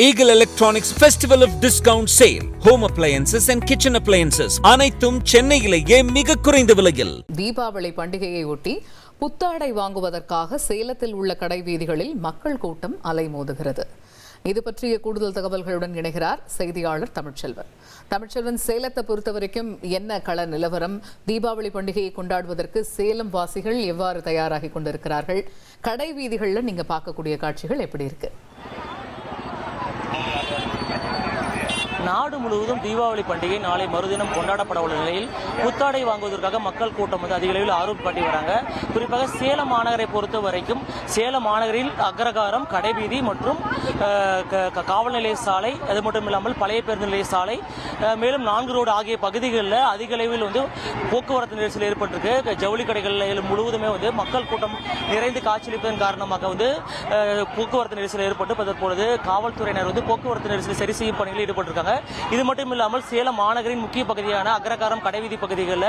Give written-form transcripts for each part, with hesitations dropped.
Eagle Electronics Festival of Discount Sale. Home appliances and kitchen appliances. அனைத்தும் சென்னையிலேயே மிக குறைந்த விலையில். தீபாவளி பண்டிகையை ஒட்டி புத்தாடை வாங்குவதற்காக சேலத்தில் உள்ள கடை வீதிகளில் மக்கள் கூட்டம் அலைமோதுகிறது. இது பற்றிய கூடுதல் தகவல்களுடன் இணைகிறார் செய்தியாளர் தமிழ்ச்செல்வன். தமிழ்ச்செல்வன், சேலத்தை பொறுத்தவரைக்கும் என்ன கள நிலவரம்? தீபாவளி பண்டிகையை கொண்டாடுவதற்கு சேலம் வாசிகள் எவ்வாறு தயாராகி கொண்டிருக்கிறார்கள்? கடை வீதிகளில் நீங்க பார்க்கக்கூடிய காட்சிகள் எப்படி இருக்கு? நாடு முழுவதும் தீபாவளி பண்டிகை நாளை மறுதினம் கொண்டாடப்பட உள்ள நிலையில் புத்தாடை வாங்குவதற்காக மக்கள் கூட்டம் அதிக அளவில் ஆர்வம் காட்டி வராங்க. குறிப்பாக சேலம் மாநகரை பொறுத்த வரைக்கும் சேலம் மாநகரில் அக்ரகாரம், கடைவீதி மற்றும் காவல் நிலைய சாலை, அது மட்டும் இல்லாமல் பழைய பேருந்து நிலைய சாலை, மேலும் 4 ரோடு ஆகிய பகுதிகளில் அதிக அளவில் போக்குவரத்து நெரிசல் ஏற்பட்டிருக்கு. ஜவுளி கடைகள் முழுவதுமே மக்கள் கூட்டம் நிறைந்து காட்சியளிப்பதன் காரணமாக போக்குவரத்து நெரிசல் ஏற்பட்டு தற்பொழுது காவல்துறையினர் போக்குவரத்து நெரிசலை சரி செய்யும் பணிகளில் ஈடுபட்டிருக்காங்க. இது மட்டும் இல்லாமல் சேலம் மாநகரின் முக்கிய பகுதியான அக்ரகாரம், கடைவீதி பகுதிகளில்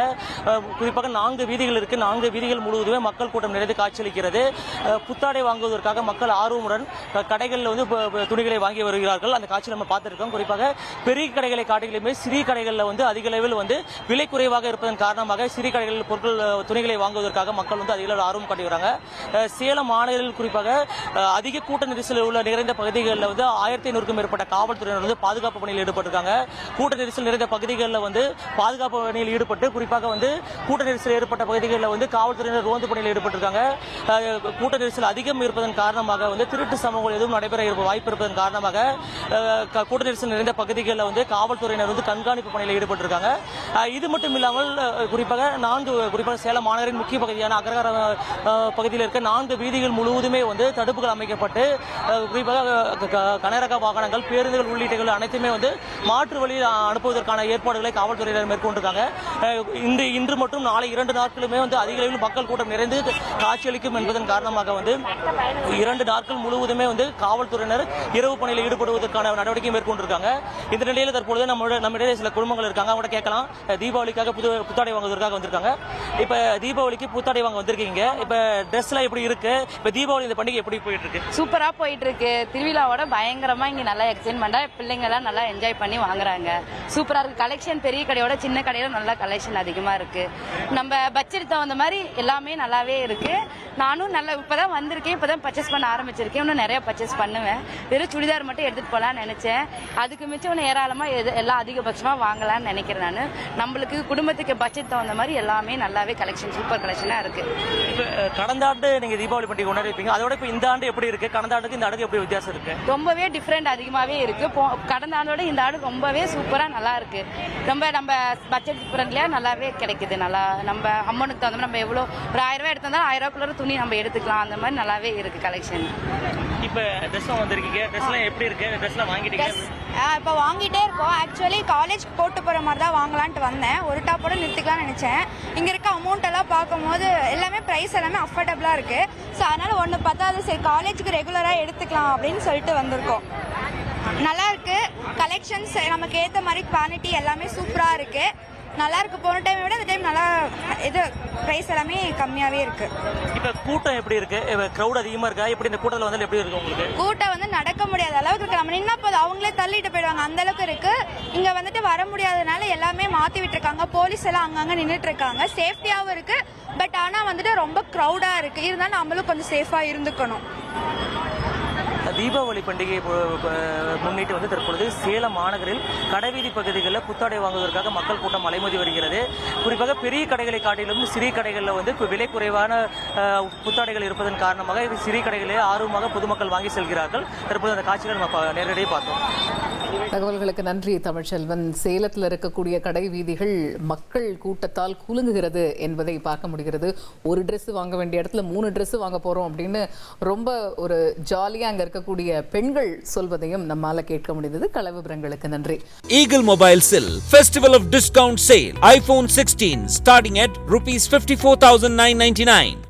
குறிப்பாக 4 வீதிகள் இருக்கு. 4 வீதிகள் முழுவதுமே மக்கள் கூட்டம் நிறைந்து காட்சியளிக்கிறது. புத்தாடை வாங்குவதற்காக மக்கள் ஆர்வமுடன் கடைகளில் துணிகளை வாங்கி வருகிறார்கள். அந்த காட்சி நம்ம பார்த்திருக்கோம். குறிப்பாக பெரிய கடைகளை காட்டிலுமே சிறிய கடைகளில் அதிக அளவில் விலை குறைவாக இருப்பதன் காரணமாக சிறிய கடைகளில் பொருட்கள் துணிகளை வாங்குவதற்காக மக்கள் அதிக அளவில் ஆர்வம் காட்டுகிறாங்க. சேலம் மாநகரில் குறிப்பாக அதிக கூட்ட நெரிசல் உள்ள நிறைந்த பகுதிகளில் 1500க்கும் மேற்பட்ட காவல்துறையினர் பாதுகாப்பு பணியில் ஈடுபட்டிருக்காங்க. கூட்ட நெரிசல் நிறைந்த பகுதிகளில் பாதுகாப்பு பணியில் ஈடுபட்டு குறிப்பாக கூட்ட நெரிசல் ஏற்பட்ட பகுதிகளில் காவல்துறையினர் ரோந்து பணியில் ஈடுபட்டிருக்காங்க. கூட்ட நெரிசல் அதிகம் இருப்பதன் காரணமாக திருட்டு சம்பவங்கள் எதுவும் நடைபெற வாய்ப்பு இருப்பதன் காரணமாக கூட்ட நெரிசல் நிறைந்த பகுதிகளில் காவல்துறையினர் கண்காணிப்பு பணியில் ஈடுபட்டிருக்காங்க. இது மட்டும் இல்லாமல் குறிப்பாக சேலம் மாநகரின் முக்கிய பகுதியான அக்ரகார பகுதியில் இருக்க 4 வீதிகள் முழுவதுமே தடுப்புகள் அமைக்கப்பட்டு குறிப்பாக கனரக வாகனங்கள், பேருந்துகள் உள்ளிட்டகள் அனைத்துமே மாற்று வழியில் அனுப்புவதற்கான ஏற்பாடுகளை காவல்துறையினர் மேற்கொண்டிருக்காங்க. இன்று மற்றும் நாளை 2 நாட்களுமே அதிக அளவில் மக்கள் கூட்டம் நிறைந்து காட்சியளிக்கும் என்பதன் காரணமாக 2 நாட்கள் முழுவதுமே காவல்துறையினர் இரவு பணியில் ஈடுபடுவதற்கான நடவடிக்கை மேற்கொண்டிருக்காங்க. இந்த நிலையில் தற்பொழுது நம்மிடையே சில குடும்பங்கள் இருக்காங்க. அவங்க கேட்கலாம், தீபாவளிக்காக புத்தாடை வாங்குவதற்காக வந்திருக்காங்க. இப்ப தீபாவளிக்கு புத்தாடை வாங்க வந்திருக்கீங்க. இப்ப ட்ரெஸ்லாம் எப்படி இருக்கு? இப்ப தீபாவளி இந்த பண்டிகை எப்படி போயிட்டு இருக்கு? சூப்பரா போயிட்டு இருக்கு. திருவிழாவோட பயங்கரமா இங்க நல்லா எக்ஸ்டென்ட்மெண்டா பிள்ளைங்க எல்லாம் நல்லா என்ஜாய் பண்ணி வாங்குறாங்க. சூப்பரா இருக்கு. கலெக்ஷன் பெரிய கடையோட சின்ன கடையில நல்லா கலெக்ஷன் அதிகமா இருக்கு. நம்ம பட்ஜெட் தகுந்த மாதிரி எல்லாமே நல்லாவே இருக்கு. நானும் நல்லா இப்பதான் வந்திருக்கேன். இப்பதான் பர்ச்சேஸ் பண்ண ஆரம்பிச்சிருக்கேன். இன்னும் நிறைய பர்ச்சேஸ் பண்ணுவேன். வெறும் சுடிதார் மட்டும் எடுத்துட்டு போலான்னு நினைச்சேன். அதுக்கு மிச்சம் இன்னும் ஏராளமா எல்லாம் அதிகபட்சமா வாங்கலாம்னு நினைக்கிறேன். நான் நம்மளுக்கு குடும்பத்துக்கு பட்ஜெட் தகுந்த மாதிரி எல்லாமே நல்லாவே கலெக்ஷன் சூப்பர் கலெக்ஷனா இருக்கு. கடந்த ஆண்டு நீங்க தீபாவளி பண்டிகை கொண்டாடிருப்பீங்க. அதோட இப்ப இந்த ஆண்டு எப்படி இருக்கு? கடந்த ஆண்டுக்கு இந்த ஆண்டுக்கு எப்படி வித்தியாசம் இருக்கு? ரொம்பவே டிஃபரெண்ட் அதிகமாவே இருக்கு. கடந்த ஆண்டோட இந்த ஆண்டு ரொம்பவே சூப்பரா நல்லா இருக்கு. நம்ம பட்ஜெட் ஃப்ரெண்ட்லியா நல்லாவே கிடைக்குது. நல்லா நம்ம அமௌண்ட்டுக்கு தகுந்த நம்ம எவ்வளோ ஒரு 1000 ரூபாய் எடுத்தா 1000 ரூபாய்க்குள்ள துணி நம்ம எடுத்துக்கலாம். அந்த மாதிரி நல்லாவே இருக்கு கலெக்ஷன். இப்ப ட்ரெஸ்லாம் வந்திருக்கீங்க. ட்ரெஸ்லாம் எப்படி இருக்கு? ட்ரெஸ்லாம் வாங்கிட்டீங்க? இப்போ வாங்கிட்டே இருக்கோம். ஆக்சுவலி காலேஜ் போட்டு போகிற மாதிரி தான் வாங்கலான்ட்டு வந்தேன். ஒரு டாப்போட நிறுத்திக்கலாம்னு நினச்சேன். இங்கே இருக்க அமௌண்ட் எல்லாம் பார்க்கும்போது எல்லாமே ப்ரைஸ் எல்லாமே அஃபோர்டபுளாக இருக்குது. ஸோ அதனால் ஒன்று பார்த்தாது சரி காலேஜுக்கு ரெகுலராக எடுத்துக்கலாம் அப்படின்னு சொல்லிட்டு வந்திருக்கோம். நல்லா இருக்கு கலெக்ஷன்ஸ், நமக்கு ஏற்ற மாதிரி குவாலிட்டி எல்லாமே சூப்பராக இருக்கு. நல்லா இருக்கு. போன டைம் விட இந்த டைம் நல்லா இது பிரைஸ் எல்லாமே கம்மியாவே இருக்கு. இப்ப கூட்டம் எப்படி இருக்கு? கிரவுட் அதிகமா இருக்கா? எப்படி இந்த கூட்டத்துல எப்படி இருக்கு உங்களுக்கு? கூட்டம் நடக்க முடியாத அளவுக்கு இருக்கு. நம்ம நின்னா போது அவங்களே தள்ளிட்டு போயிடுவாங்க. அந்த அளவுக்கு இருக்கு. இங்க வர முடியாதனால எல்லாமே மாத்தி விட்டுருக்காங்க. போலீஸ் எல்லாம் அங்கங்க நின்றுட்டு இருக்காங்க. சேஃப்டியாவும் இருக்கு. பட் ஆனா ரொம்ப கிரௌடா இருக்கு. இருந்தாலும் நம்மளும் கொஞ்சம் சேஃபா இருந்துக்கணும். தீபாவளி பண்டிகையை முன்னிட்டு தற்பொழுது சேலம் மாநகரில் கடைவீதி பகுதிகளில் புத்தாடை வாங்குவதற்காக மக்கள் கூட்டம் அலைமோதி வருகிறது. குறிப்பாக பெரிய கடைகளை காட்டிலும் சிறிய கடைகளில் விலை குறைவான புத்தாடைகள் இருப்பதன் காரணமாக இது சிறிய கடைகளிலே ஆர்வமாக பொதுமக்கள் வாங்கி செல்கிறார்கள். தற்போது அந்த காட்சிகளை நம்ம நேரடியாக பார்த்தோம். தகவல்களுக்கு நன்றி தமிழ்ச்செல்வன். சேலத்தில் இருக்கக்கூடிய கடை வீதிகள் மக்கள் கூட்டத்தால் குலுங்குகிறது என்பதை பார்க்க முடிகிறது. ஒரு ட்ரெஸ் வாங்க வேண்டிய இடத்துல 3 ட்ரெஸ் வாங்க போறோம் அப்படின்னு ரொம்ப ஒரு ஜாலியா அங்க இருக்கக்கூடிய பெண்கள் சொல்வதையும் நம்மால கேட்க முடிந்தது. கள விவரங்களுக்கு நன்றி. Eagle Mobilesல் Festival of Discount Sale. iPhone 16 starting at ₹54,999.